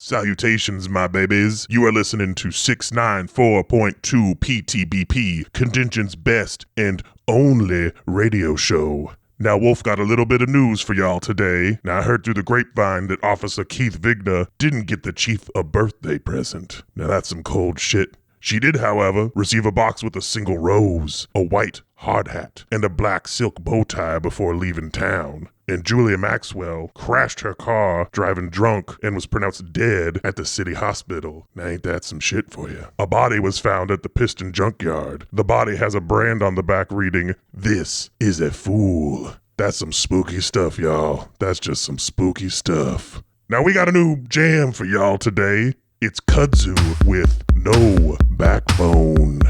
Salutations, my babies. You are listening to 694.2 PTBP, Contingent's best and only radio show. Now, Wolf got a little bit of news for y'all today. Now, I heard through the grapevine that Officer Keith Vigna didn't get the chief a birthday present. Now, that's some cold shit. She did, however, receive a box with a single rose, a white hard hat, and a black silk bow tie before leaving town. And Julia Maxwell crashed her car driving drunk and was pronounced dead at the city hospital. Now ain't that some shit for you? A body was found at the Piston Junkyard. The body has a brand on the back reading, "This is a fool." That's some spooky stuff, y'all. That's just some spooky stuff. Now we got a new jam for y'all today. It's kudzu with No Backbone.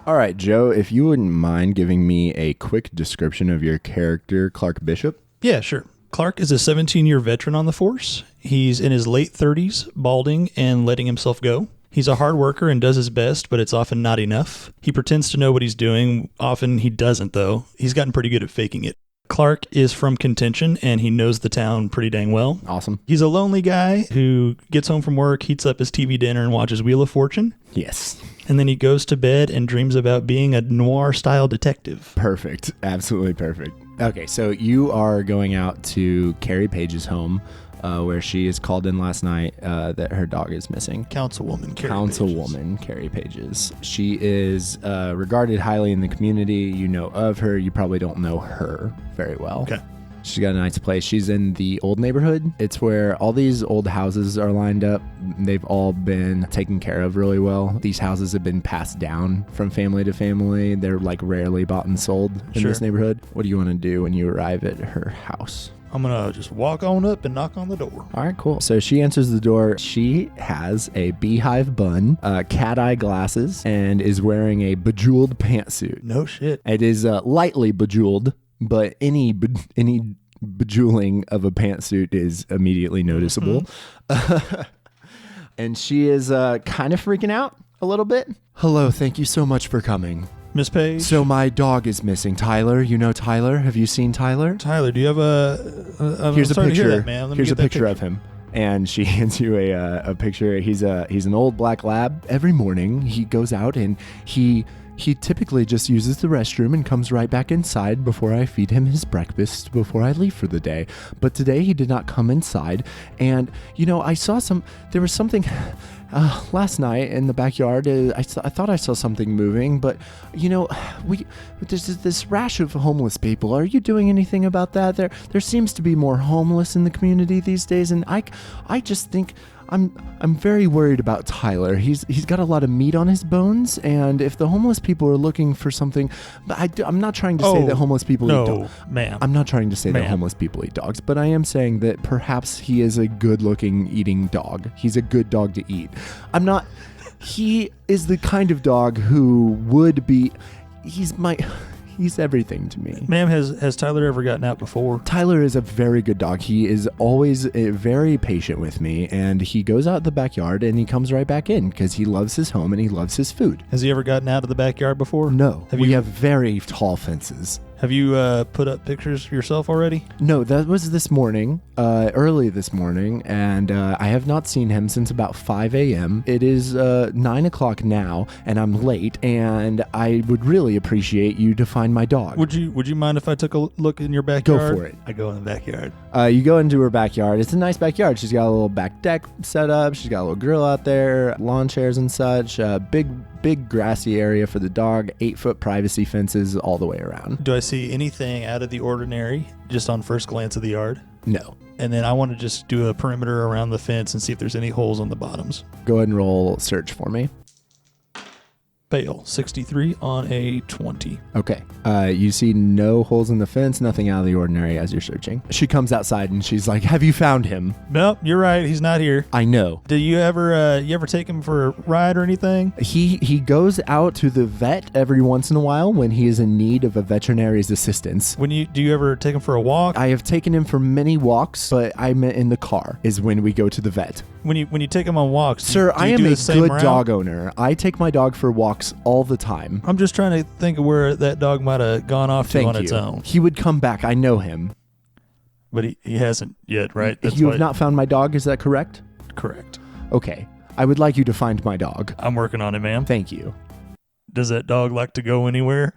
All right, Joe, if you wouldn't mind giving me a quick description of your character, Clark Bishop. Yeah, sure. Clark is a 17-year veteran on the force. He's in his late 30s, balding and letting himself go. He's a hard worker and does his best, but it's often not enough. He pretends to know what he's doing. Often he doesn't, though. He's gotten pretty good at faking it. Clark is from Contention, and he knows the town pretty dang well. Awesome. He's a lonely guy who gets home from work, heats up his TV dinner, and watches Wheel of Fortune. Yes. And then he goes to bed and dreams about being a noir-style detective. Perfect. Absolutely perfect. Okay, so you are going out to Carrie Paige's home, where she is called in last night that her dog is missing. Councilwoman Carrie Pages. She is regarded highly in the community. You know of her. You probably don't know her very well. Okay. She's got a nice place. She's in the old neighborhood. It's where all these old houses are lined up. They've all been taken care of really well. These houses have been passed down from family to family. They're like rarely bought and sold in this neighborhood. What do you want to do when you arrive at her house? I'm going to just walk on up and knock on the door. All right, cool. So she answers the door. She has a beehive bun, cat eye glasses, and is wearing a bejeweled pantsuit. No shit. It is lightly bejeweled, but any bejeweling of a pantsuit is immediately noticeable. Mm-hmm. And she is kind of freaking out a little bit. Hello, thank you so much for coming. Miss Paige? So my dog is missing. Tyler, you know Tyler? Have you seen Tyler? Tyler, do you have Here's a picture. Here's a picture of him. And she hands you a picture. He's an old black lab. Every morning he goes out and he typically just uses the restroom and comes right back inside before I feed him his breakfast before I leave for the day. But today he did not come inside. And, there was something last night in the backyard. I thought I saw something moving, but, there's this rash of homeless people. Are you doing anything about that? There seems to be more homeless in the community these days. And I just think I'm very worried about Tyler. He's got a lot of meat on his bones, and if the homeless people are looking for something, I'm not trying to say that homeless people eat dogs. Ma'am. I'm not trying to say that homeless people eat dogs, but I am saying that perhaps he is a good-looking eating dog. He's a good dog to eat. He is the kind of dog who would be. He's everything to me. Ma'am, has Tyler ever gotten out before? Tyler is a very good dog. He is always very patient with me, and he goes out the backyard and he comes right back in because he loves his home and he loves his food. Has he ever gotten out of the backyard before? No. We have very tall fences. Have you put up pictures yourself already? No, that was this morning, early this morning, and I have not seen him since about 5 a.m. It is 9 o'clock now, and I'm late, and I would really appreciate you to find my dog. Would you mind if I took a look in your backyard? Go for it. I go in the backyard. You go into her backyard. It's a nice backyard. She's got a little back deck set up. She's got a little grill out there, lawn chairs and such, big grassy area for the dog, 8-foot privacy fences all the way around. Do I see anything out of the ordinary just on first glance of the yard? No. And then I want to just do a perimeter around the fence and see if there's any holes on the bottoms. Go ahead and roll search for me. Fail. 63 on a 20. Okay. You see no holes in the fence, nothing out of the ordinary as you're searching. She comes outside and she's like, have you found him? Nope, you're right. He's not here. I know. Do you ever take him for a ride or anything? He goes out to the vet every once in a while when he is in need of a veterinary's assistance. Do you ever take him for a walk? I have taken him for many walks, but I meant in the car is when we go to the vet. When you take him on walks, Sir, do you I am do a the same good route? dog owner. I take my dog for walks all the time. I'm just trying to think of where that dog might have gone off to Thank on you. its own. He would come back. I know him. But he hasn't yet, right? You have not found my dog, is that correct? Correct. Okay. I would like you to find my dog. I'm working on it, ma'am. Thank you. Does that dog like to go anywhere?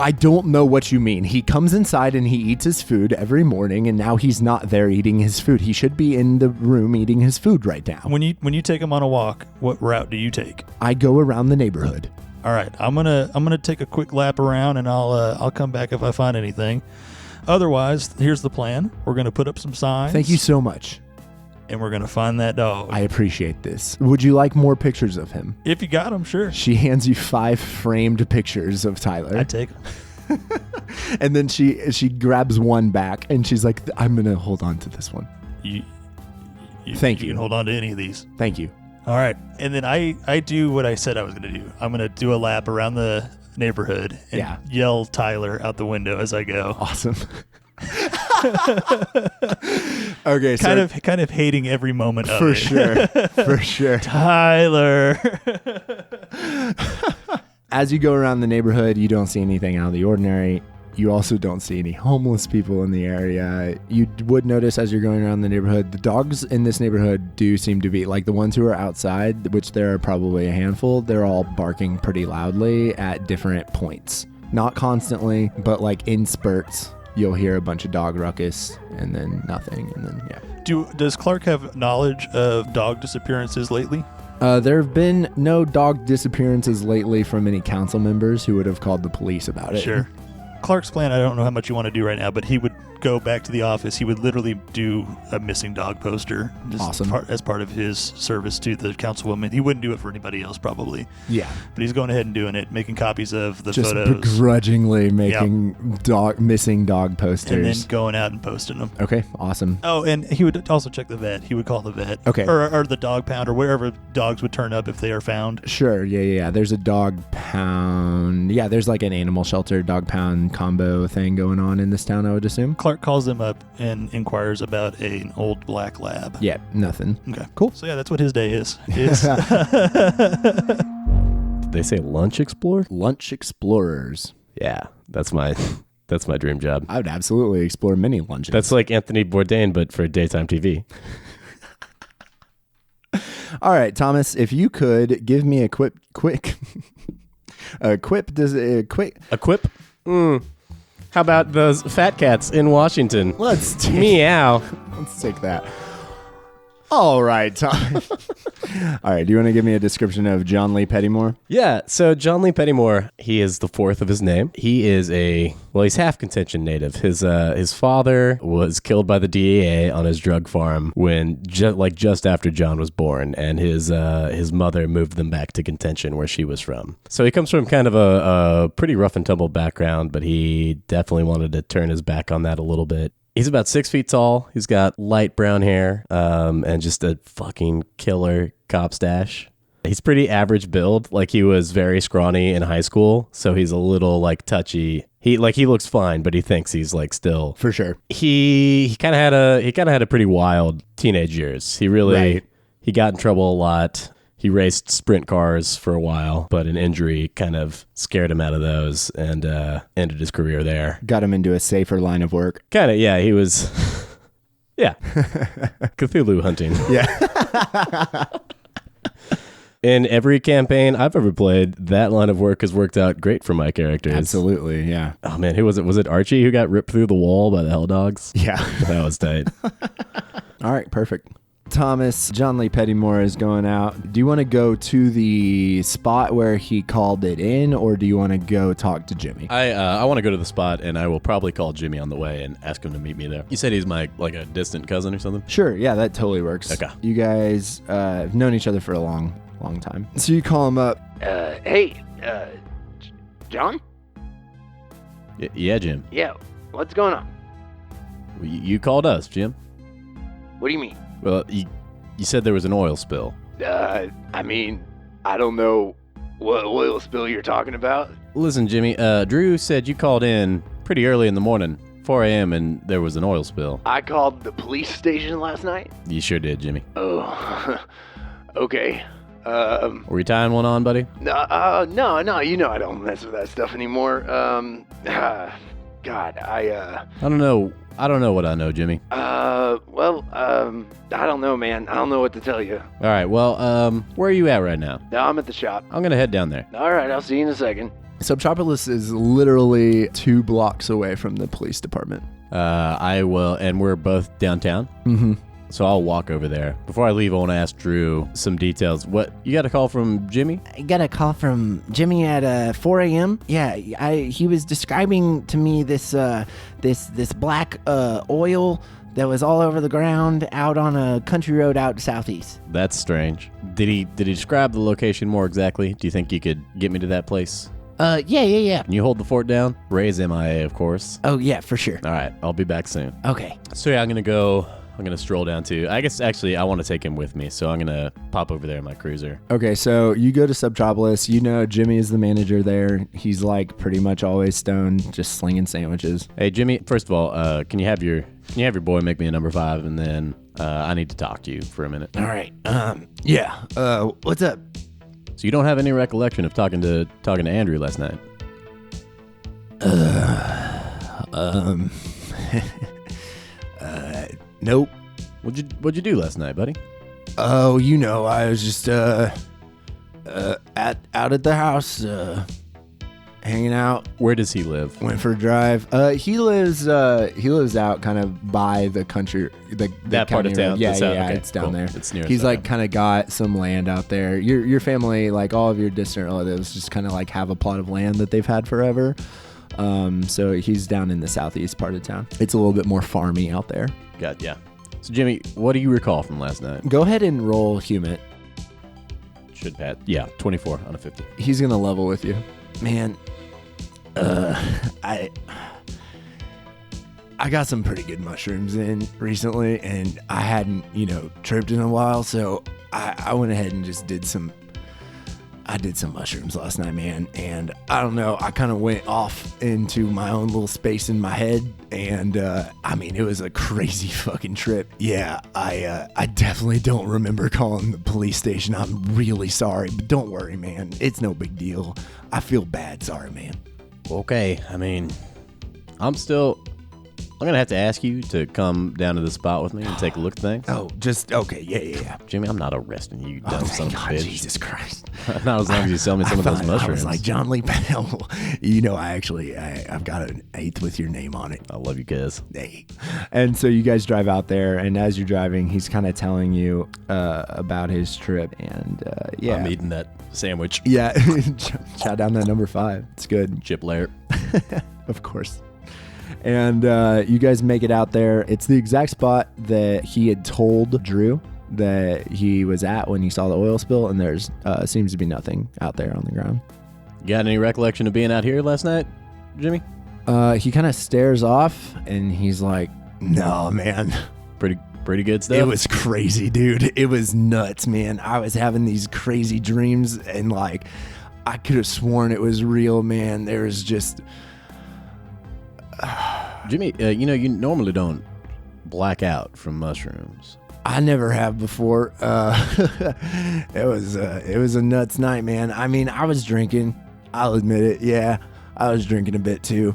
I don't know what you mean. He comes inside and he eats his food every morning, and now he's not there eating his food. He should be in the room eating his food right now. When you take him on a walk, what route do you take? I go around the neighborhood. All right, I'm gonna take a quick lap around, and I'll come back if I find anything. Otherwise, here's the plan. We're gonna put up some signs. Thank you so much. And we're gonna find that dog. I appreciate this. Would you like more pictures of him? If you got him, sure. She hands you 5 framed pictures of Tyler. I take him. And then she grabs one back and she's like, I'm going to hold on to this one. Thank you. You can hold on to any of these. Thank you. All right. And then I do what I said I was going to do. I'm going to do a lap around the neighborhood and yell Tyler out the window as I go. Awesome. Okay, kind of hating every moment of for it. sure. For sure. Tyler. As you go around the neighborhood, you don't see anything out of the ordinary. You also don't see any homeless people in the area. You would notice as you're going around the neighborhood, the dogs in this neighborhood do seem to be, like the ones who are outside, which there are probably a handful, they're all barking pretty loudly at different points. Not constantly, but like in spurts. You'll hear a bunch of dog ruckus and then nothing, and then Does Clark have knowledge of dog disappearances lately? There have been no dog disappearances lately from any council members who would have called the police about it. Sure. Clark's plan, I don't know how much you want to do right now, but he would go back to the office. He would literally do a missing dog poster as part of his service to the councilwoman. He wouldn't do it for anybody else probably. Yeah. But he's going ahead and doing it, making copies of the just photos. Begrudgingly making missing dog posters. And then going out and posting them. Okay, awesome. Oh, and he would also check the vet. He would call the vet. Okay. Or the dog pound or wherever dogs would turn up if they are found. Sure, yeah. There's a dog pound. Yeah, there's like an animal shelter dog pound combo thing going on in this town, I would assume. Clark calls them up and inquires about an old black lab. Yeah, nothing. Okay, cool. So yeah, that's what his day is. Did they say lunch explorer? Lunch explorers. Yeah, that's my dream job. I would absolutely explore many lunches. That's like Anthony Bourdain, but for daytime TV. All right, Thomas, if you could give me a quip. How about those fat cats in Washington? Let's meow. Let's take that. All right, Tom. All right, do you want to give me a description of John Lee Pettimore? Yeah, so John Lee Pettimore, he is the fourth of his name. He is he's half Contention native. His father was killed by the DEA on his drug farm when just after John was born, and his mother moved them back to Contention where she was from. So he comes from kind of a pretty rough and tumble background, but he definitely wanted to turn his back on that a little bit. He's about 6 feet tall. He's got light brown hair, and just a fucking killer cop stash. He's pretty average build. Like, he was very scrawny in high school, so he's a little like touchy. He looks fine, but he thinks he's like still for sure. He kind of had a pretty wild teenage years. He got in trouble a lot. He raced sprint cars for a while, but an injury kind of scared him out of those and ended his career there. Got him into a safer line of work. Kind of, yeah. He was, yeah, Cthulhu hunting. Yeah. In every campaign I've ever played, that line of work has worked out great for my characters. Absolutely, yeah. Oh man, who was it? Was it Archie who got ripped through the wall by the Hell Dogs? Yeah. That was tight. All right, perfect. Thomas, John Lee Pettimore is going out. Do you want to go to the spot where he called it in, or do you want to go talk to Jimmy? I want to go to the spot, and I will probably call Jimmy on the way and ask him to meet me there. You said he's like a distant cousin or something? Sure, yeah, that totally works. Okay. You guys have known each other for a long time. So you call him up. Hey, John? Yeah, Jim. Yeah, what's going on? You called us, Jim. What do you mean? Well, you said there was an oil spill. I mean, I don't know what oil spill you're talking about. Listen, Jimmy, Drew said you called in pretty early in the morning, 4 a.m., and there was an oil spill. I called the police station last night? You sure did, Jimmy. Oh, okay. Were you tying one on, buddy? No, you know I don't mess with that stuff anymore. God, I don't know what I know, Jimmy. I don't know, man. I don't know what to tell you. All right, well, where are you at right now? No, I'm at the shop. I'm gonna head down there. All right, I'll see you in a second. Subtropolis is literally 2 blocks away from the police department. I will, and we're both downtown. Mm-hmm. So I'll walk over there. Before I leave, I want to ask Drew some details. What, you got a call from Jimmy? I got a call from Jimmy at 4 a.m. Yeah, he was describing to me this black oil that was all over the ground out on a country road out southeast. That's strange. Did he describe the location more exactly? Do you think you could get me to that place? Yeah. Can you hold the fort down? Ray's MIA, of course. Oh, yeah, for sure. All right, I'll be back soon. Okay. So yeah, I'm going to stroll down to, I guess actually I want to take him with me, so I'm going to pop over there in my cruiser. Okay, so you go to Subtropolis. You know Jimmy is the manager there. He's like pretty much always stoned, just slinging sandwiches. Hey, Jimmy, first of all, can you have your boy make me a number 5, and then I need to talk to you for a minute. All right. Yeah. What's up? So you don't have any recollection of talking to Andrew last night? Nope. What'd you do last night, buddy? Oh, you know, I was just out at the house, hanging out. Where does he live? Went for a drive. He lives out kind of by the country, that part of town. Road. Yeah, okay, it's down cool. there. It's near. He's like kind of got some land out there. Your family, like all of your distant relatives, just kind of like have a plot of land that they've had forever. So he's down in the southeast part of town. It's a little bit more farmy out there. Yeah. So Jimmy, what do you recall from last night? Go ahead and roll Humit. Should Pat? Yeah, 24 on a 50. He's gonna level with you. Man, I got some pretty good mushrooms in recently, and I hadn't, tripped in a while, so I went ahead and just did some mushrooms last night, man, and I don't know, I kind of went off into my own little space in my head, and it was a crazy fucking trip. Yeah, I definitely don't remember calling the police station. I'm really sorry, but don't worry, man, it's no big deal. I feel bad. Sorry, man. Okay, I'm gonna have to ask you to come down to the spot with me and take a look at things. Oh, just okay. Yeah. Jimmy, I'm not arresting you, dumb son of a bitch. Jesus Christ! Not as long as you sell me some of those mushrooms. I was like, John Lee Pell. I've got an 8th with your name on it. I love you, cuz. Hey. And so you guys drive out there, and as you're driving, he's kind of telling you about his trip, and yeah. I'm eating that sandwich. Yeah, chow down that number 5. It's good. Chip layer. Of course. And you guys make it out there. It's the exact spot that he had told Drew that he was at when he saw the oil spill, and there's seems to be nothing out there on the ground. Got any recollection of being out here last night, Jimmy? He kind of stares off, and he's like, no, man. Pretty good stuff? It was crazy, dude. It was nuts, man. I was having these crazy dreams, and like, I could have sworn it was real, man. There was just... Jimmy, you normally don't black out from mushrooms. I never have before. It was a nuts night, man. I was drinking. I'll admit it. Yeah, I was drinking a bit too.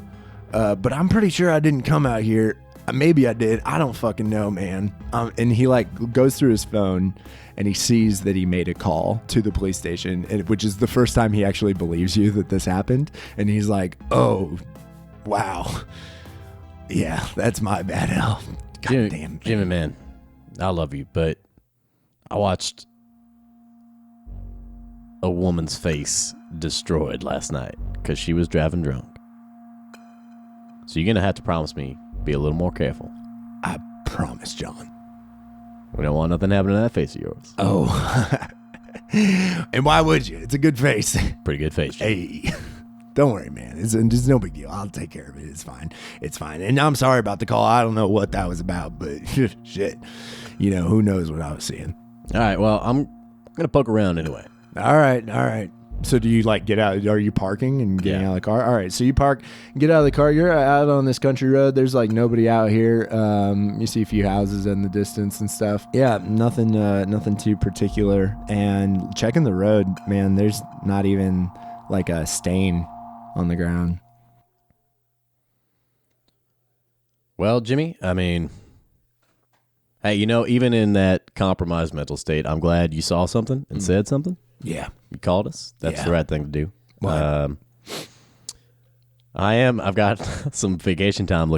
But I'm pretty sure I didn't come out here. Maybe I did. I don't fucking know, man. And he like goes through his phone and he sees that he made a call to the police station, which is the first time he actually believes you that this happened. And he's like, oh, wow. Yeah, that's my bad. Oh, God damn. Jimmy, man, I love you, but I watched a woman's face destroyed last night because she was driving drunk. So you're going to have to promise me be a little more careful. I promise, John. We don't want nothing happening to that face of yours. Oh. And why would you? It's a good face. Pretty good face. Hey. Don't worry, man. It's no big deal. I'll take care of it. It's fine. It's fine. And I'm sorry about the call. I don't know what that was about, but shit. You know, who knows what I was seeing. All right, well, I'm going to poke around anyway. All right. So do you like get out? Are you parking and getting out of the car? All right. So you park, get out of the car. You're out on this country road. There's like nobody out here. You see a few houses in the distance and stuff. Yeah, nothing too particular. And checking the road, man, there's not even like a stain on the ground. Well, Jimmy, I mean, hey, you know, even in that compromised mental state, I'm glad you saw something and said something. Yeah. You called us. That's the right thing to do. What? I've got some vacation time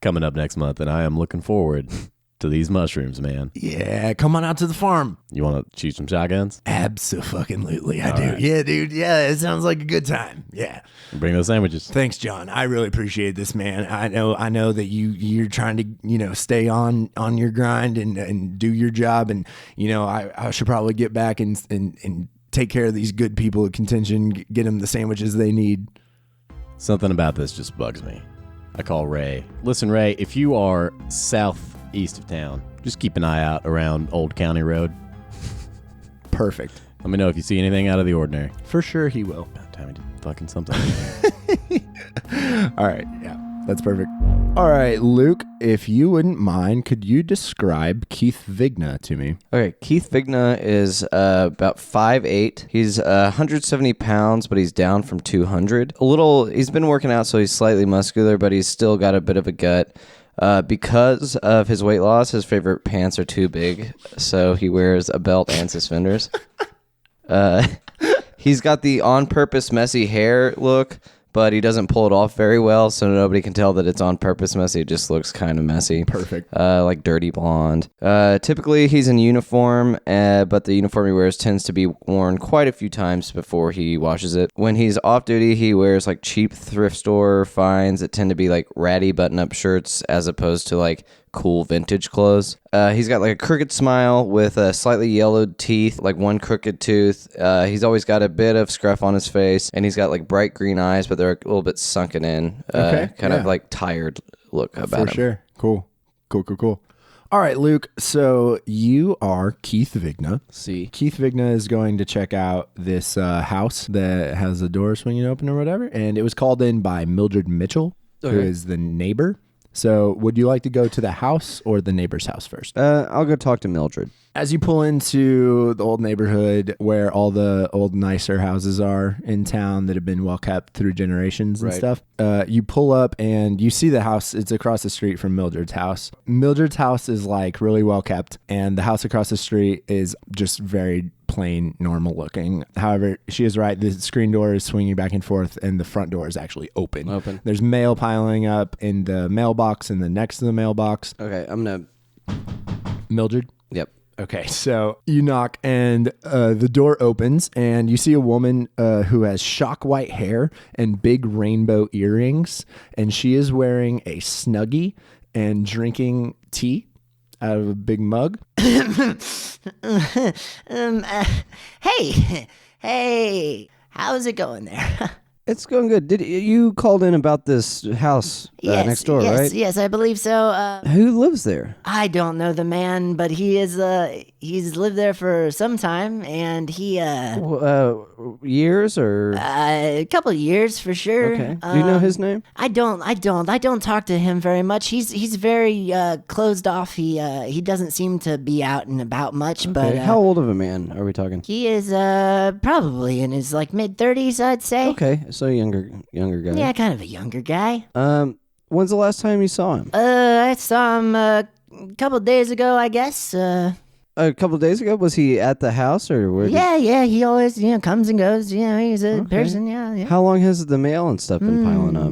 coming up next month, and I am looking forward to these mushrooms, man. Yeah, come on out to the farm. You want to shoot some shotguns? Absolutely, I All do. right. Yeah, dude. Yeah, it sounds like a good time. Yeah. Bring those sandwiches. Thanks, John. I really appreciate this, man. I know that you're trying to, stay on your grind and do your job. And, I should probably get back and take care of these good people at contention, get them the sandwiches they need. Something about this just bugs me. I call Ray. Listen, Ray, if you are southeast of town, just keep an eye out around Old County Road. Perfect. Let me know if you see anything out of the ordinary. For sure he will. About time he did fucking something. All right. Yeah, that's perfect. All right, Luke, if you wouldn't mind, could you describe Keith Vigna to me? Okay, Keith Vigna is about 5'8". He's 170 pounds, but he's down from 200. He's been working out, so he's slightly muscular, but he's still got a bit of a gut. Because of his weight loss, his favorite pants are too big, so he wears a belt and suspenders. He's got the on-purpose messy hair look, but he doesn't pull it off very well, so nobody can tell that it's on purpose messy. It just looks kind of messy. Perfect. Like dirty blonde. Typically, he's in uniform, but the uniform he wears tends to be worn quite a few times before he washes it. When he's off duty, he wears like cheap thrift store finds that tend to be like ratty button-up shirts as opposed to like cool vintage clothes. He's got like a crooked smile with slightly yellowed teeth, like one crooked tooth. He's always got a bit of scruff on his face, and he's got like bright green eyes, but they're a little bit sunken in. Kind of like tired look about him. For sure. Cool. All right, Luke. So you are Keith Vigna. See. Keith Vigna is going to check out this house that has the door swinging open or whatever, and it was called in by Mildred Mitchell, who is the neighbor. So would you like to go to the house or the neighbor's house first? I'll go talk to Mildred. As you pull into the old neighborhood where all the old nicer houses are in town that have been well kept through generations and stuff, you pull up and you see the house. It's across the street from Mildred's house. Mildred's house is like really well kept, and the house across the street is just very plain, normal looking. However, she is right. The screen door is swinging back and forth, and the front door is actually open. There's mail piling up in the mailbox and then next to the mailbox. Okay, I'm going to... Mildred? Yep. Okay, so you knock and the door opens and you see a woman who has shock white hair and big rainbow earrings, and she is wearing a Snuggie and drinking tea out of a big mug. Hey, how's it going there? It's going good. Did you called in about this house next door, right? Yes, I believe so. Who lives there? I don't know the man, but he's lived there for some time, and he Years or a couple of years for sure. okay? Do you know his name? I don't talk to him very much. He's very closed off. He doesn't seem to be out and about much. But Okay, how old of a man are we talking? he is probably in his like mid-30s, I'd say. Okay, so younger guy. Yeah, kind of a younger guy. When's the last time you saw him? I saw him a couple days ago, I guess. A couple of days ago. Was he at the house or where? Yeah, he always comes and goes. He's a person. Yeah. How long has the mail and stuff been piling up?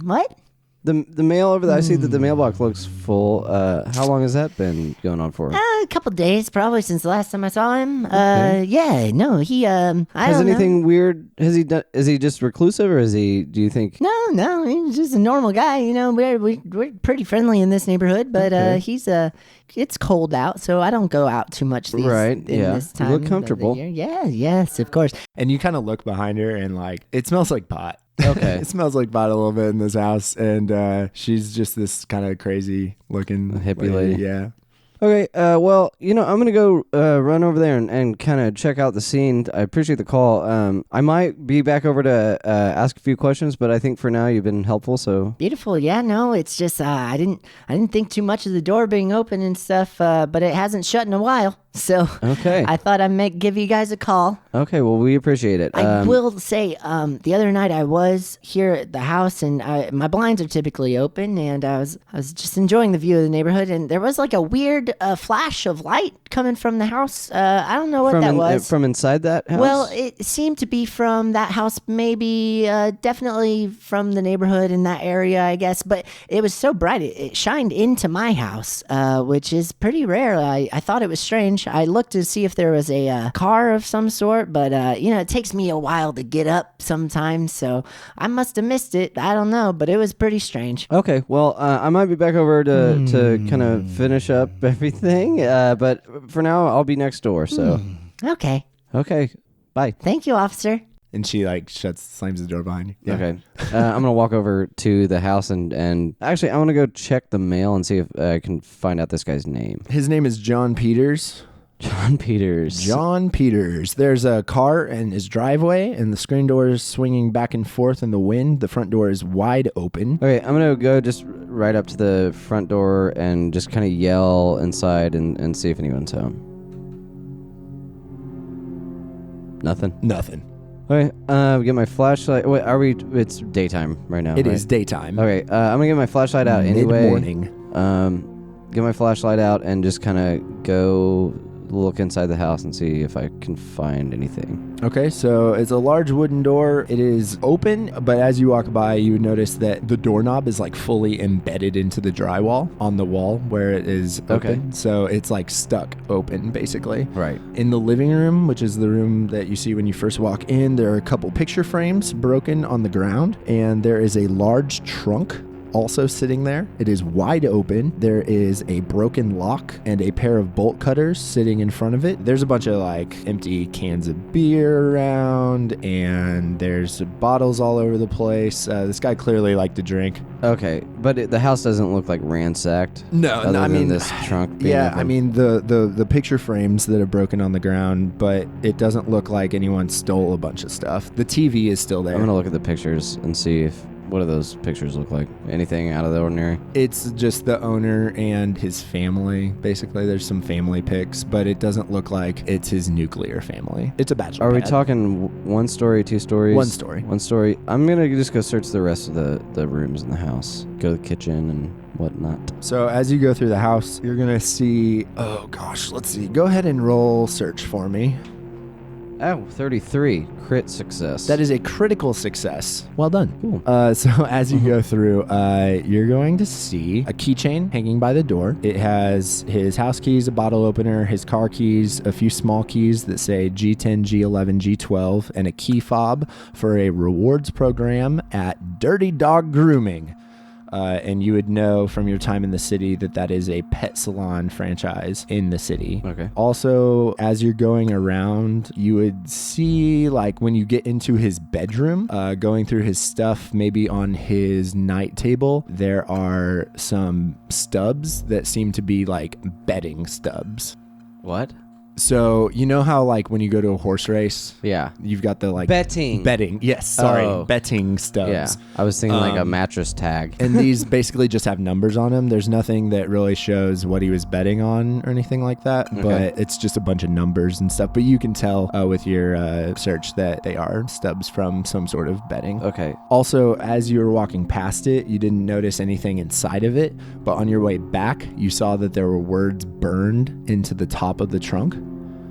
What? The mail over there, I see that the mailbox looks full. How long has that been going on for? A couple days, probably since the last time I saw him. Okay. Yeah, no, he, I Has don't anything weird, has he done, is he just reclusive or is he, do you think? No, he's just a normal guy. You know, we're pretty friendly in this neighborhood, but Okay. it's cold out, so I don't go out too much in this You time. look of the comfortable. year. Yeah, yes, of course. And you kind of look behind her and like, it smells like pot. Okay. It smells like pot a little bit in this house. And she's just this kind of crazy looking hippie lady. Yeah. Okay, well, I'm going to go run over there and kind of check out the scene. I appreciate the call. I might be back over to ask a few questions, but I think for now you've been helpful, so... Beautiful. Yeah, no, it's just I didn't think too much of the door being open and stuff, but it hasn't shut in a while. So Okay. I thought I'd give you guys a call. Okay, well, we appreciate it. I will say, the other night I was here at the house, and my blinds are typically open, and I was just enjoying the view of the neighborhood, and there was like a weird flash of light coming from the house. I don't know what that was. From inside that house? Well, it seemed to be from that house, maybe definitely from the neighborhood in that area, I guess. But it was so bright, it shined into my house, which is pretty rare. I thought it was strange. I looked to see if there was a car of some sort, but it takes me a while to get up sometimes, so I must have missed it. I don't know, but it was pretty strange. Okay, well, I might be back over to kind of finish up everything, but for now, I'll be next door, so... Okay. Okay, bye. Thank you, officer. And she like slams the door behind you. Yeah. Okay. I'm going to walk over to the house and actually, I want to go check the mail and see if I can find out this guy's name. His name is John Peters. John Peters. John Peters. There's a car in his driveway, and the screen door is swinging back and forth in the wind. The front door is wide open. Okay, I'm going to go just right up to the front door and just kind of yell inside and see if anyone's home. Nothing. Okay, get my flashlight. Wait, it's daytime right now, It right? is daytime. Okay, I'm going to get my flashlight out anyway. Mid-morning. Get my flashlight out and just kind of go look inside the house and see if I can find anything. Okay, so it's a large wooden door. It is open, but as you walk by, you notice that the doorknob is like fully embedded into the drywall on the wall where it is open. Okay. So it's like stuck open, basically. Right. In the living room, which is the room that you see when you first walk in, there are a couple picture frames broken on the ground, and there is a large trunk also sitting there. It is wide open. There is a broken lock and a pair of bolt cutters sitting in front of it. There's a bunch of like empty cans of beer around, and there's bottles all over the place. This guy clearly liked to drink. Okay, but the house doesn't look like ransacked. No, other I than mean this trunk being yeah, open. I mean the picture frames that are broken on the ground, but it doesn't look like anyone stole a bunch of stuff. The TV is still there. I'm gonna look at the pictures and see what do those pictures look like? Anything out of the ordinary? It's just the owner and his family. Basically, there's some family pics, but it doesn't look like it's his nuclear family. It's a bachelor Are we pad. talking one story, two stories? One story. One story. I'm gonna just go search the rest of the rooms in the house. Go to the kitchen and whatnot. So as you go through the house, you're gonna see, oh gosh, let's see. Go ahead and roll search for me. Oh, 33. Crit success. That is a critical success. Well done. Cool. So as you go through, you're going to see a keychain hanging by the door. It has his house keys, a bottle opener, his car keys, a few small keys that say G10, G11, G12, and a key fob for a rewards program at Dirty Dog Grooming. And you would know from your time in the city that is a pet salon franchise in the city. Okay. Also, as you're going around, you would see, like, when you get into his bedroom, going through his stuff, maybe on his night table, there are some stubs that seem to be, like, betting stubs. What? So, you know how, like, when you go to a horse race, Yeah. you've got the, like... Betting. Yes, sorry. Oh. Betting stubs. Yeah. I was thinking like a mattress tag. And these basically just have numbers on them. There's nothing that really shows what he was betting on or anything like that. Okay. But it's just a bunch of numbers and stuff. But you can tell with your search that they are stubs from some sort of betting. Okay. Also, as you were walking past it, you didn't notice anything inside of it. But on your way back, you saw that there were words burned into the top of the trunk.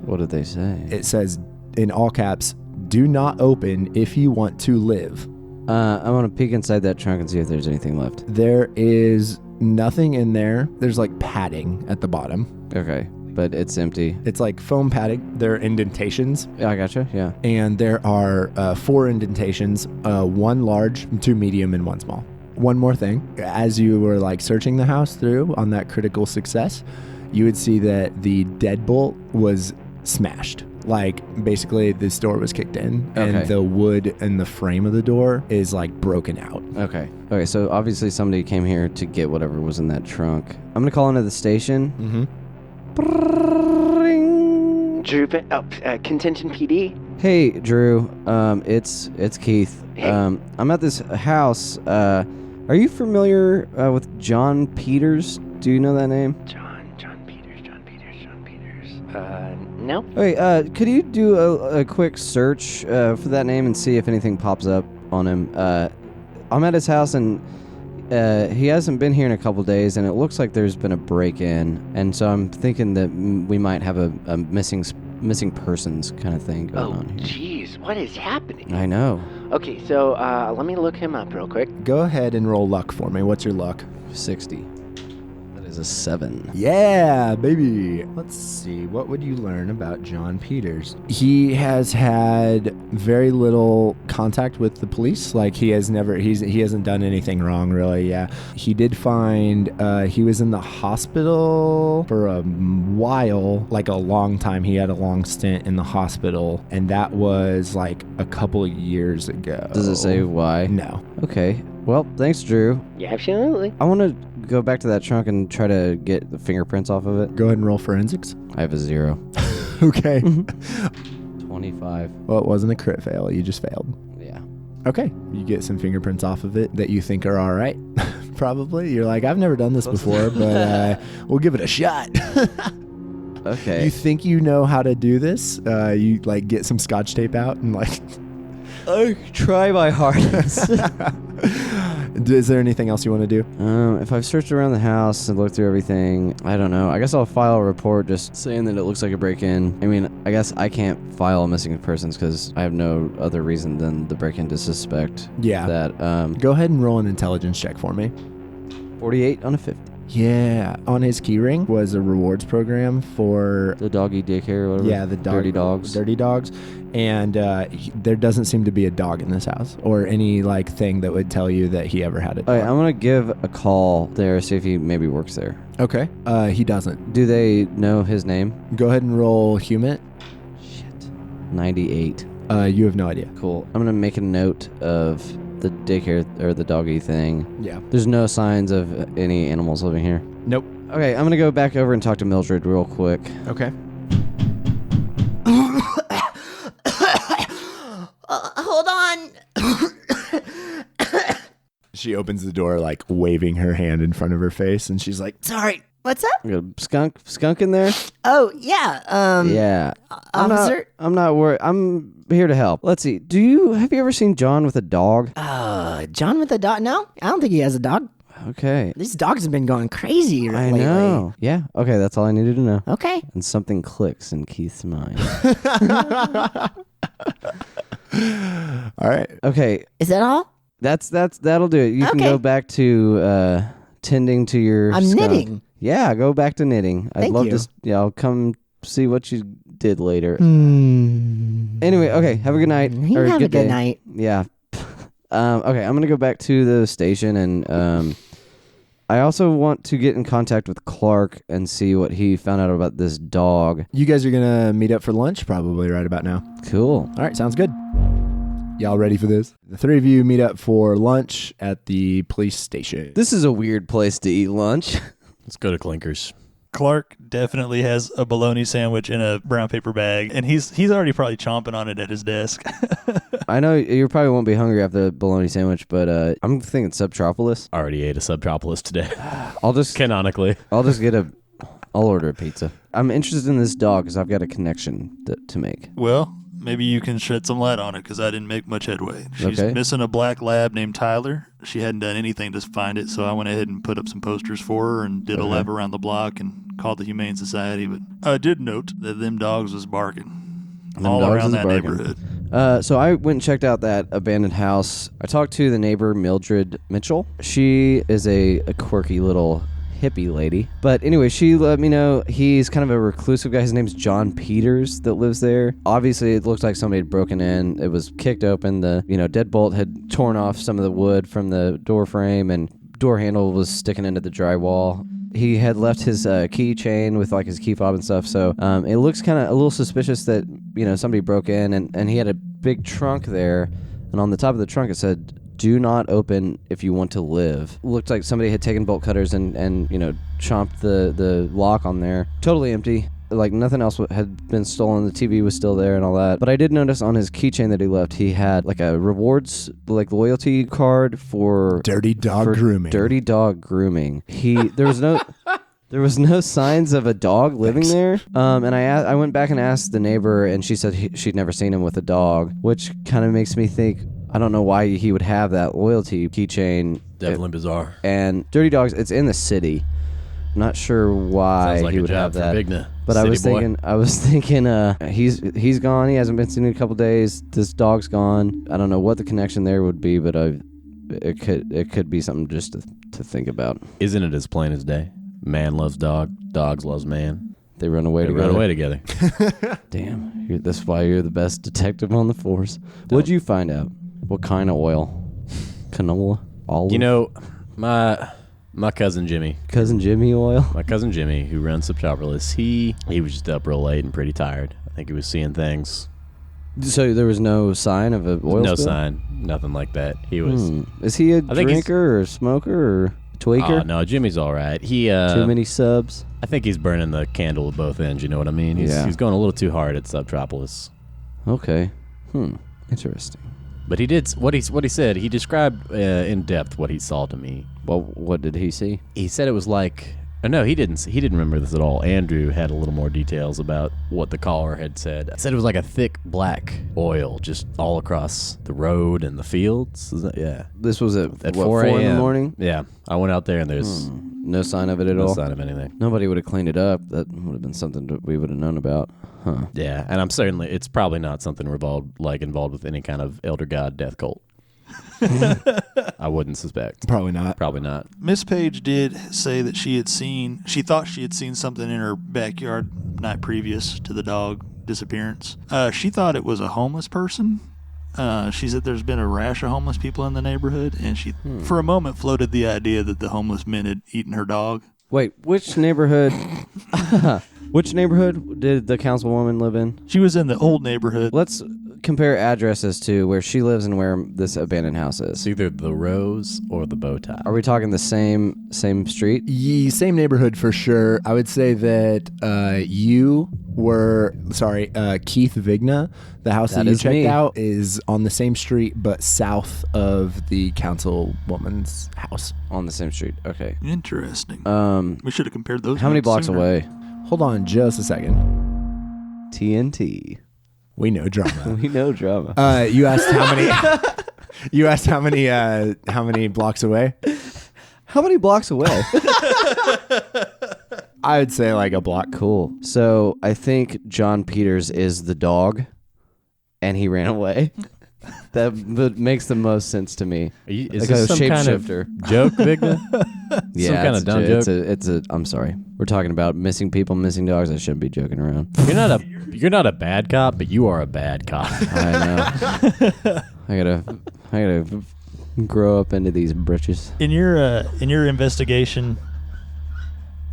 What did they say? It says, in all caps, "Do not open if you want to live." I want to peek inside that trunk and see if there's anything left. There is nothing in there. There's like padding at the bottom. Okay, but it's empty. It's like foam padding. There are indentations. Yeah, I gotcha. Yeah. And there are 4 indentations, 1 large, 2 medium, and 1 small. One more thing. As you were like searching the house through on that critical success, you would see that the deadbolt was smashed. Like basically this door was kicked in and the wood in the frame of the door is like broken out. Okay. Okay, so obviously somebody came here to get whatever was in that trunk. I'm going to call into the station. Drew, Contention PD. Hey, Drew. It's Keith. Hey. I'm at this house. Are you familiar with John Peters? Do you know that name? John Peters. No. Okay, could you do a quick search for that name and see if anything pops up on him? I'm at his house and he hasn't been here in a couple days, and it looks like there's been a break-in, and so I'm thinking that we might have a missing persons kind of thing going on here. Jeez, what is happening? I know. Okay, so let me look him up real quick. Go ahead and roll luck for me. What's your luck? 60. That is a 7. Yeah, baby. Let's see. What would you learn about John Peters? He has had very little contact with the police. Like he hasn't done anything wrong, really. Yeah. He did find he was in the hospital for a while, like a long time. He had a long stint in the hospital, and that was like a couple of years ago. Does it say why? No. Okay. Well, thanks, Drew. Yeah, absolutely. I want to go back to that trunk and try to get the fingerprints off of it. Go ahead and roll forensics. I have a 0. Okay. 25. Well, it wasn't a crit fail. You just failed. Yeah. Okay. You get some fingerprints off of it that you think are all right. Probably. You're like, I've never done this before, but we'll give it a shot. Okay. You think you know how to do this? You like get some scotch tape out and like... I try my hardest. Is there anything else you want to do? If I've searched around the house and looked through everything, I don't know. I guess I'll file a report just saying that it looks like a break-in. I mean, I guess I can't file missing persons because I have no other reason than the break-in to suspect that. Go ahead and roll an intelligence check for me. 48 on a 50. Yeah. On his keyring was a rewards program for... The doggy daycare or whatever. Yeah, the Dirty dogs. Dirty dogs. And there doesn't seem to be a dog in this house or any like thing that would tell you that he ever had a dog. Okay, I'm going to give a call there, see if he maybe works there. Okay. He doesn't. Do they know his name? Go ahead and roll human. Shit. 98. You have no idea. Cool. I'm going to make a note of the daycare or the doggy thing. Yeah. There's no signs of any animals living here. Nope. Okay, I'm going to go back over and talk to Mildred real quick. Okay. Hold on. She opens the door, like waving her hand in front of her face, and she's like, Sorry. What's up? You got a skunk in there? Oh, yeah. Yeah. Officer? I'm not worried. I'm here to help. Let's see. Have you ever seen John with a dog? John with a dog? No, I don't think he has a dog. Okay. These dogs have been going crazy I lately. know. Yeah. Okay, that's all I needed to know. Okay. And something clicks in Keith's mind. all right. Okay. Is that all? That'll do it. You can go back to tending to your I'm skunk. knitting. Yeah, go back to knitting. I'd Thank love you. to. Yeah, I'll come see what you did later. Hmm. Anyway, okay. Have a good night. You or have a good day. night. Yeah. Okay, I'm gonna go back to the station, and I also want to get in contact with Clark and see what he found out about this dog. You guys are going to meet up for lunch probably right about now. Cool. All right, sounds good. Y'all ready for this? The 3 of you meet up for lunch at the police station. This is a weird place to eat lunch. Let's go to Clinkers. Clark definitely has a bologna sandwich in a brown paper bag, and he's already probably chomping on it at his desk. I know you probably won't be hungry after the bologna sandwich, but I'm thinking Subtropolis. Already ate a Subtropolis today. Canonically. I'll order a pizza. I'm interested in this dog because I've got a connection to make. Well, maybe you can shed some light on it because I didn't make much headway. She's missing a black lab named Tyler. She hadn't done anything to find it, so I went ahead and put up some posters for her and did a lap around the block and called the Humane Society. But I did note that them dogs was barking all around that neighborhood. So I went and checked out that abandoned house. I talked to the neighbor, Mildred Mitchell. She is a quirky little hippie lady. But anyway, she let me know he's kind of a reclusive guy. His name's John Peters that lives there. Obviously, it looked like somebody had broken in. It was kicked open. The deadbolt had torn off some of the wood from the door frame, and door handle was sticking into the drywall. He had left his keychain with like his key fob and stuff, so it looks kind of a little suspicious that somebody broke in, and he had a big trunk there, and on the top of the trunk it said, "Do not open if you want to live." Looked like somebody had taken bolt cutters and chomped the lock on there. Totally empty. Like nothing else had been stolen. The TV was still there and all that. But I did notice on his keychain that he left, he had like a rewards, like loyalty card for Dirty dog grooming. Dirty dog grooming. There was no signs of a dog living there. And I went back and asked the neighbor, and she said she'd never seen him with a dog, which kind of makes me think, I don't know why he would have that loyalty keychain. Definitely bizarre. And Dirty Dogs, it's in the city. I'm not sure why Sounds like he a would job have that. for Vigna. But I was thinking, he's gone. He hasn't been seen in a couple days. This dog's gone. I don't know what the connection there would be, but it could be something just to think about. Isn't it as plain as day? Man loves dog. Dogs loves man. They run away together. Run away together. Damn, that's why you're the best detective on the force. What'd you find out? What kind of oil? Canola? Olive? My cousin Jimmy. Cousin Jimmy oil? My cousin Jimmy, who runs Subtropolis, he was just up real late and pretty tired. I think he was seeing things. So there was no sign of an oil No spill? sign. Nothing like that. He was... Is he a drinker or a smoker or tweaker? Oh, no, Jimmy's all right. He Too many subs? I think he's burning the candle at both ends, you know what I mean? He's going a little too hard at Subtropolis. Okay. Interesting. But he did what he said. He described in depth what he saw to me. Well, what did he see? He said it was like... No, he didn't remember this at all. Andrew had a little more details about what the caller had said. He said it was like a thick black oil just all across the road and the fields. Yeah. This was at 4 in the morning? Yeah. I went out there and there's no sign of it at all? no sign of anything. Nobody would have cleaned it up. That would have been something that we would have known about. Huh. Yeah, and it's probably not something involved with any kind of elder god death cult. I wouldn't suspect. Probably not. Probably not. Miss Paige did say that she thought she had seen something in her backyard night previous to the dog disappearance. She thought it was a homeless person. She said there's been a rash of homeless people in the neighborhood, and she, for a moment, floated the idea that the homeless men had eaten her dog. Wait, which neighborhood? Which neighborhood did the councilwoman live in? She was in the old neighborhood. Let's compare addresses to where she lives and where this abandoned house is. It's either the rose or the bow tie. Are we talking the same street? Same neighborhood for sure. I would say that Keith Vigna, the house that you is checked me. out, is on the same street but south of the councilwoman's house. On the same street. Okay. Interesting. We should have compared those. How many notes blocks sooner. away? Hold on just a second. TNT. We know drama. We know drama. You asked how many. You asked how many blocks away? How many blocks away? I would say like a block. Cool. So I think John Peters is the dog, and he ran away. That makes the most sense to me. Is like this a some kind of shapeshifter. joke, Vigna? Yeah, some kind of dumb joke? I'm sorry. We're talking about missing people, missing dogs. I shouldn't be joking around. You're not a bad cop, but you are a bad cop. I know. I gotta grow up into these britches. In your investigation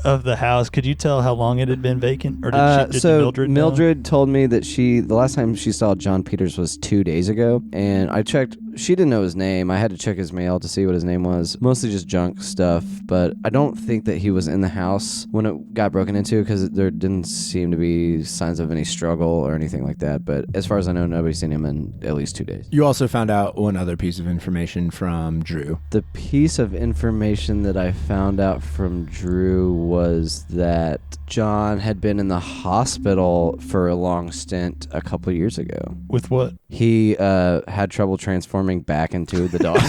of the house, could you tell how long it had been vacant, or did Mildred know? Mildred told me that the last time she saw John Peters was 2 days ago, and I checked. She didn't know his name. I had to check his mail to see what his name was. Mostly just junk stuff, but I don't think that he was in the house when it got broken into because there didn't seem to be signs of any struggle or anything like that. But as far as I know, nobody's seen him in at least 2 days. You also found out one other piece of information from Drew. The piece of information that I found out from Drew was that John had been in the hospital for a long stint a couple years ago. With what? He had trouble transforming back into the dog.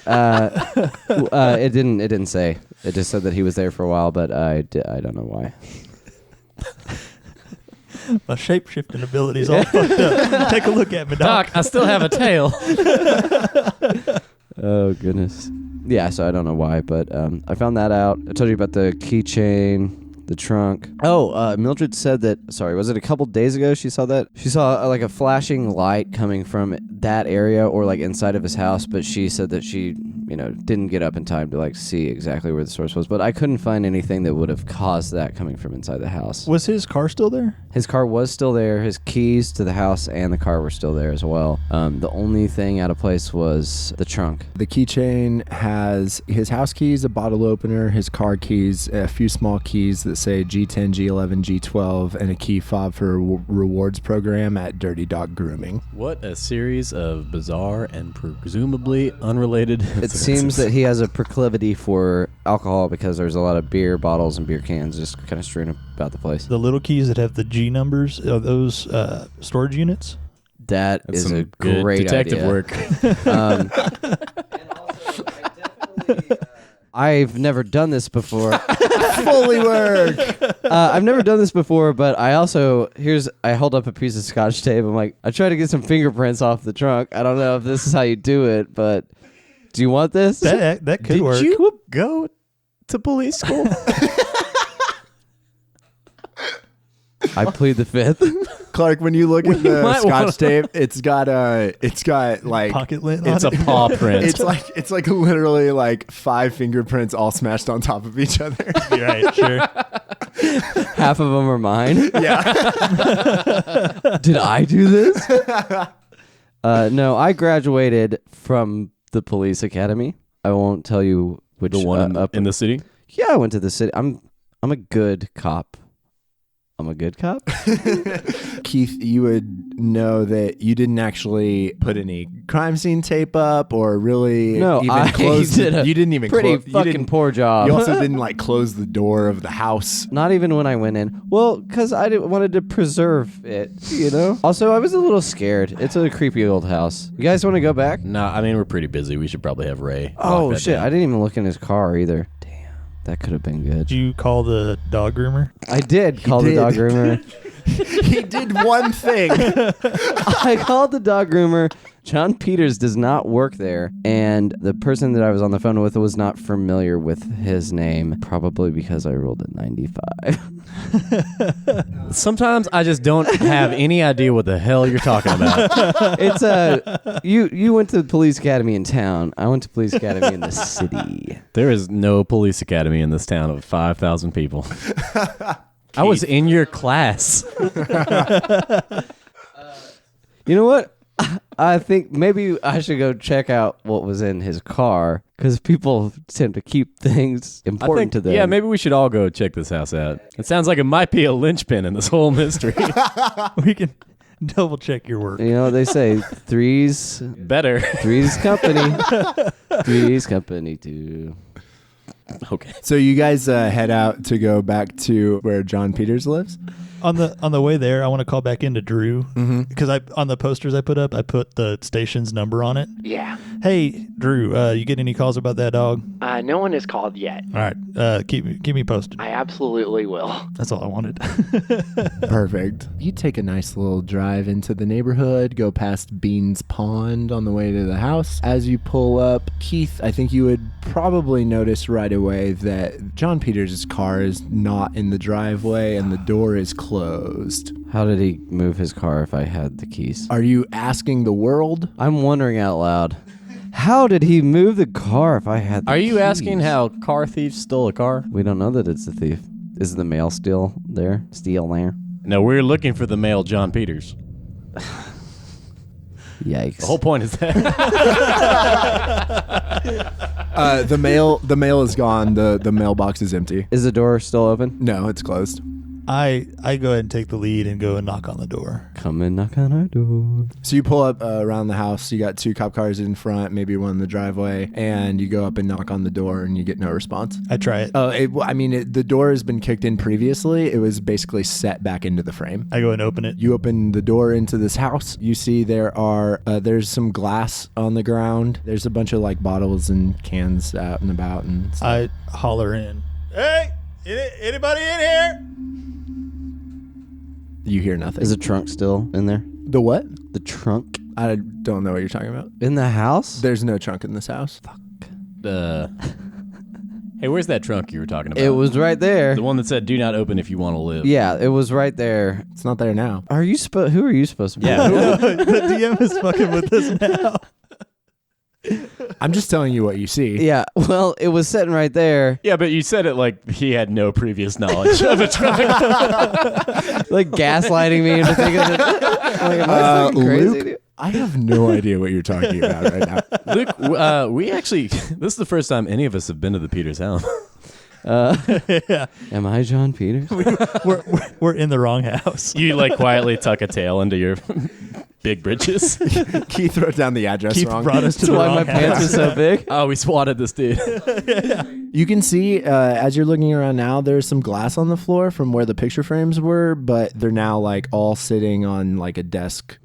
It didn't say. It just said that he was there for a while, but I don't know why. My shape-shifting ability is all fucked up. Take a look at me, Doc. I still have a tail. Oh, goodness. Yeah, so I don't know why, but I found that out. I told you about the keychain, the trunk. Oh, Mildred said that, sorry, was it a couple days ago she saw that? She saw like a flashing light coming from that area or like inside of his house, but she said that she, didn't get up in time to like see exactly where the source was, but I couldn't find anything that would have caused that coming from inside the house. Was his car still there? His car was still there. His keys to the house and the car were still there as well. The only thing out of place was the trunk. The keychain has his house keys, a bottle opener, his car keys, a few small keys that say G10, G11, G12, and a key fob for a rewards program at Dirty Dog Grooming. What a series of bizarre and presumably unrelated It seems that he has a proclivity for alcohol because there's a lot of beer bottles and beer cans just kind of strewn about the place. The little keys that have the G numbers, are those storage units? That's That's is some a good great detective idea. work. And also, I've never done this before. Fully work. I've never done this before, but I hold up a piece of Scotch tape. I'm like, I tried to get some fingerprints off the trunk. I don't know if this is how you do it, but do you want this? That could work. Did you go to police school? I plead the fifth. Clark, when you look at the might Scotch wanna- tape, it's got like Pocket lint on It's a it? paw print. it's like literally like 5 fingerprints all smashed on top of each other. You're right, sure. Half of them are mine. Yeah. Did I do this? No, I graduated from the police academy. I won't tell you which the one in the city? Yeah, I went to the city. I'm a good cop. I'm a good cop. Keith, you would know that you didn't actually put any crime scene tape up or really No, even I close did a you didn't even pretty you fucking didn't- poor job. You also didn't like close the door of the house. Not even when I went in. Well, because I wanted to preserve it, Also, I was a little scared. It's a creepy old house. You guys want to go back? No, I mean, we're pretty busy. We should probably have Ray. Oh, lock that shit. down. I didn't even look in his car either. Damn. That could have been good. Did you call the dog groomer? I did call the did. dog groomer. He did one thing. I called the dog groomer. John Peters does not work there, and the person that I was on the phone with was not familiar with his name, probably because I rolled a 95. Sometimes I just don't have any idea what the hell you're talking about. It's you went to the police academy in town. I went to police academy in the city. There is no police academy in this town of 5,000 people. I was in your class. You know what? I think maybe I should go check out what was in his car because people tend to keep things important to them. Yeah, maybe we should all go check this house out. It sounds like it might be a linchpin in this whole mystery. We can double check your work. You know what they say? Three's Better. company. Three's company too. Okay. So you guys head out to go back to where John Peters lives? On the way there, I want to call back into Drew because on the posters I put up, I put the station's number on it. Yeah. Hey, Drew, you get any calls about that dog? No one has called yet. All right, keep me posted. I absolutely will. That's all I wanted. Perfect. You take a nice little drive into the neighborhood, go past Beans Pond on the way to the house. As you pull up, Keith, I think you would probably notice right away that John Peters' car is not in the driveway and the door is closed. How did he move his car if I had the keys? Are you asking the world? I'm wondering out loud. How did he move the car if I had the Are you keys? asking how car thieves stole a car? We don't know that it's a thief. Is the mail still there? No, we're looking for the male John Peters. Yikes. The whole point is that. The mail is gone. The mailbox is empty. Is the door still open? No, it's closed. I go ahead and take the lead and go and knock on the door. Come and knock on our door. So you pull up around the house. You got 2 cop cars in front, maybe one in the driveway, and you go up and knock on the door, and you get no response. I try it. The door has been kicked in previously. It was basically set back into the frame. I go and open it. You open the door into this house. You see there's some glass on the ground. There's a bunch of like bottles and cans out and about, and stuff. I holler in. Hey, anybody in here? You hear nothing. Is the trunk still in there? The what? The trunk I don't know what you're talking about. in the house? There's no trunk in this house. Hey, where's that trunk you were talking about? It was right there. the one that said, "Do not open if you want to live." Yeah, it was right there. It's not there now. Who are you supposed to be? Yeah. The DM is fucking with us now. I'm just telling you what you see. Yeah, well, it was sitting right there. Yeah, but you said it like he had no previous knowledge of a trunk. Like gaslighting me into thinking that. Like, am I fucking crazy? Luke, I have no idea what you're talking about right now. Luke, we actually, this is the first time any of us have been to the Peters Helm. Yeah, Am I John Peters? we're in the wrong house. You like quietly tuck a tail into your big britches. Keith wrote down the address Keith wrong. brought us to That's the why wrong my pants are house. so big. Oh, we swatted this dude. You can see as you're looking around now, there's some glass on the floor from where the picture frames were, but they're now like all sitting on like a desk.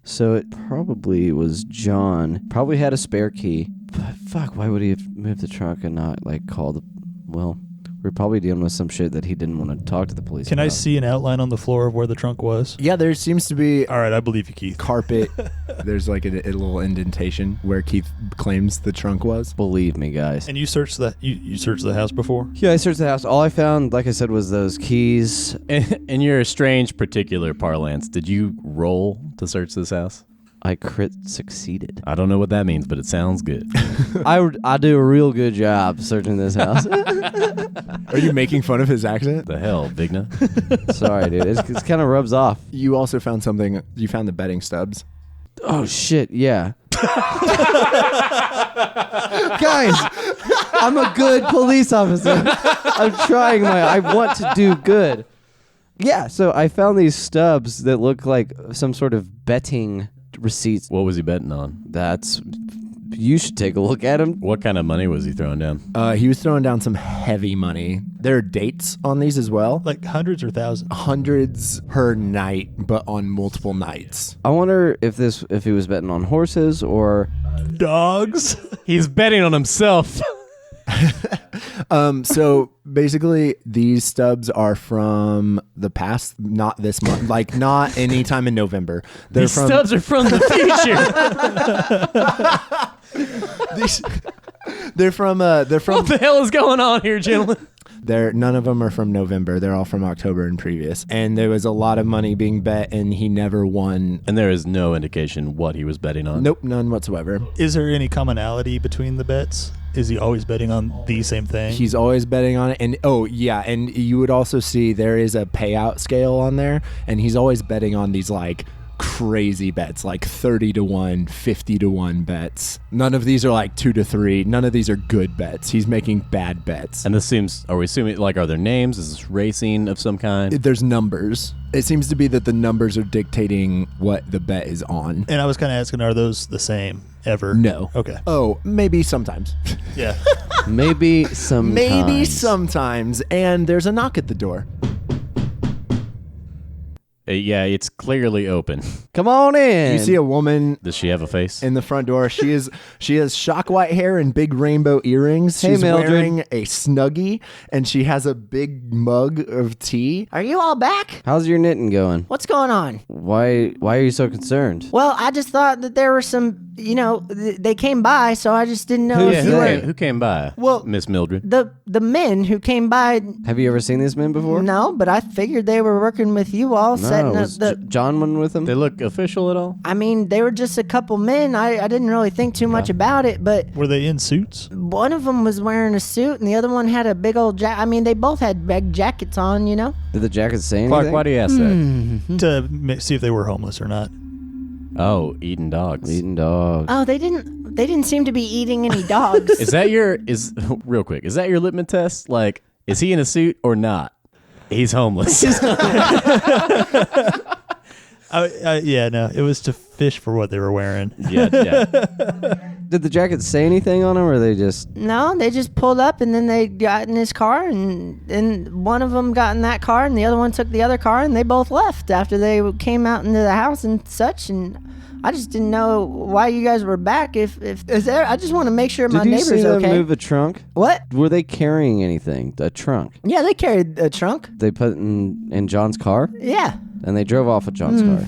So it probably was John. Probably had a spare key. But fuck, why would he have moved the trunk and not like call the... Well, we're probably dealing with some shit that he didn't want to talk to the police Can I about. see an outline on the floor of where the trunk was? Yeah, there seems to be All right, I believe you, Keith. carpet. There's like a little indentation where Keith claims the trunk was. Believe me, guys. And you searched you searched the house before? Yeah, I searched the house. All I found, like I said, was those keys. In your strange particular parlance, did you roll to search this house? I crit succeeded. I don't know what that means, but it sounds good. I do a real good job searching this house. Are you making fun of his accent? The hell, Vigna? Sorry, dude. It kind of rubs off. You also found something. You found the betting stubs. Oh, shit. Yeah. Guys, I'm a good police officer. I'm trying I want to do good. Yeah, so I found these stubs that look like some sort of betting receipts. What was he betting on? You should take a look at them. What kind of money was he throwing down? He was throwing down some heavy money. There are dates on these as well. Like hundreds or thousands? Hundreds per night, but on multiple nights. I wonder if he was betting on horses or... Dogs? He's betting on himself. So basically these stubs are from the past, not this month, like not any time in November. They're These stubs are from the future. They're from What the hell is going on here, gentlemen? none of them are from November. They're all from October and previous. And there was a lot of money being bet and he never won. And there is no indication what he was betting on. Nope, none whatsoever. Is there any commonality between the bets? Is he always betting on the same thing? He's always betting on it. And and you would also see there is a payout scale on there, and he's always betting on these like crazy bets, like 30-1, 50-1 bets. None of these are like 2-3. None of these are good bets. He's making bad bets. And this seems, are we assuming, like, are there names? Is this racing of some kind? There's numbers. It seems to be that the numbers are dictating what the bet is on. And I was kind of asking, are those the same ever? No. Okay. Oh, maybe sometimes. Yeah. maybe sometimes. Maybe sometimes. And there's a knock at the door. Yeah, it's clearly open. Come on in. You see a woman Does she have a face? in the front door. She has shock white hair and big rainbow earrings. Hey, She's Mildred. wearing a Snuggie and she has a big mug of tea. Are you all back? How's your knitting going? What's going on? Why are you so concerned? Well, I just thought that there were some, they came by, so I just didn't know Who's if they? you were Who came by? Well- Miss Mildred. the men who came by. Have you ever seen these men before? No, but I figured they were working with you all, setting up was the. John one with them? They look official at all? I mean, they were just a couple men. I didn't really think too much about it, but Were they in suits? one of them was wearing a suit, and the other one had a big old jacket. I mean, they both had big jackets on, you know. Did the jackets say anything? Clark, why do you ask that? To see if they were homeless or not. Oh, eating dogs. Eating dogs. Oh, they didn't seem to be eating any dogs. Is that real quick, is that your litmus test? Like, is he in a suit or not? He's homeless. Yeah, no, it was to fish for what they were wearing. yeah. Did the jackets say anything on them, or they just? No, they just pulled up and then they got in his car and one of them got in that car and the other one took the other car and they both left after they came out into the house and such. And I just didn't know why you guys were back. If is there, I just want to make sure my Did you neighbor's see them okay. move a trunk? What? Were they carrying anything? A trunk? Yeah, they carried a trunk. They put in John's car, Yeah. and they drove off with John's car.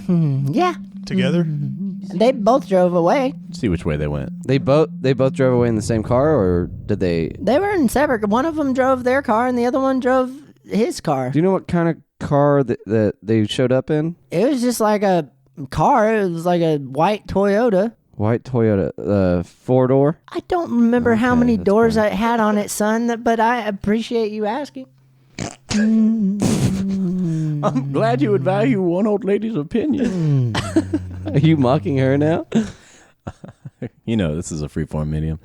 Yeah. Together? They both drove away. See which way they went. They both drove away in the same car, or did they? They were in separate. One of them drove their car and the other one drove his car. Do you know what kind of car that they showed up in? It was just like a car. It was like a white Toyota. White Toyota, 4-door. I don't remember how Okay, many that's doors fine. I had on it, son, but I appreciate you asking. I'm glad you would value one old lady's opinion. Are you mocking her now? You know, this is a freeform medium.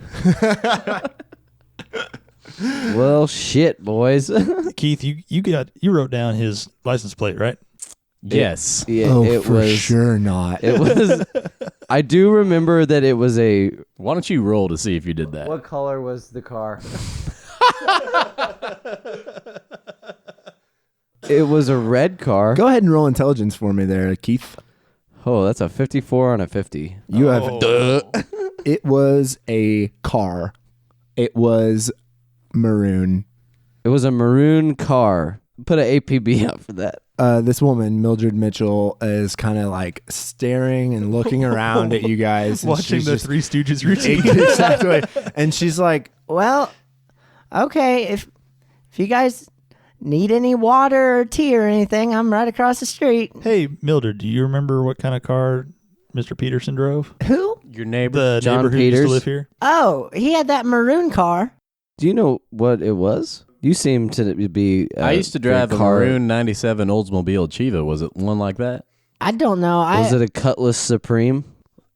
Well, shit, boys. Keith, you wrote down his license plate, right? Yes. Oh, it for was sure not. It was. I do remember that it was a. Why don't you roll to see if you did that? What color was the car? It was a red car. Go ahead and roll intelligence for me there, Keith. Oh, that's a 54 on a 50. You have. Oh. It was a car. It was maroon. It was a maroon car. Put an APB out for that. This woman, Mildred Mitchell, is kind of like staring and looking around at you guys. and Watching she's the just- Three Stooges routine. Exactly. And she's like, Well, okay, if you guys need any water or tea or anything, I'm right across the street. Hey, Mildred, do you remember what kind of car Mr. Peterson drove? Who? Your neighbor. The John neighbor who used Peters? to live here? Oh, he had that maroon car. Do you know what it was? You seem to be. I used to drive a car. maroon 97 Oldsmobile Chiva. Was it one like that? I don't know. Was it a Cutlass Supreme?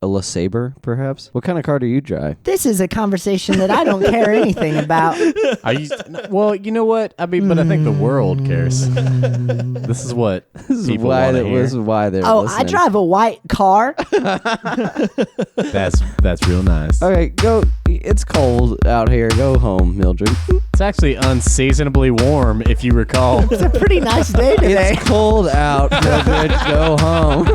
A LeSabre, perhaps? What kind of car do you drive? This is a conversation that I don't care anything about. Well, you know what? I mean, but I think the world cares. This is what This is people why want to that hear. was why they're Oh, listening. I drive a white car. That's real nice. Okay, go. It's cold out here. Go home, Mildred. It's actually unseasonably warm, if you recall. It's a pretty nice day today. It's cold out, Mildred. Go home.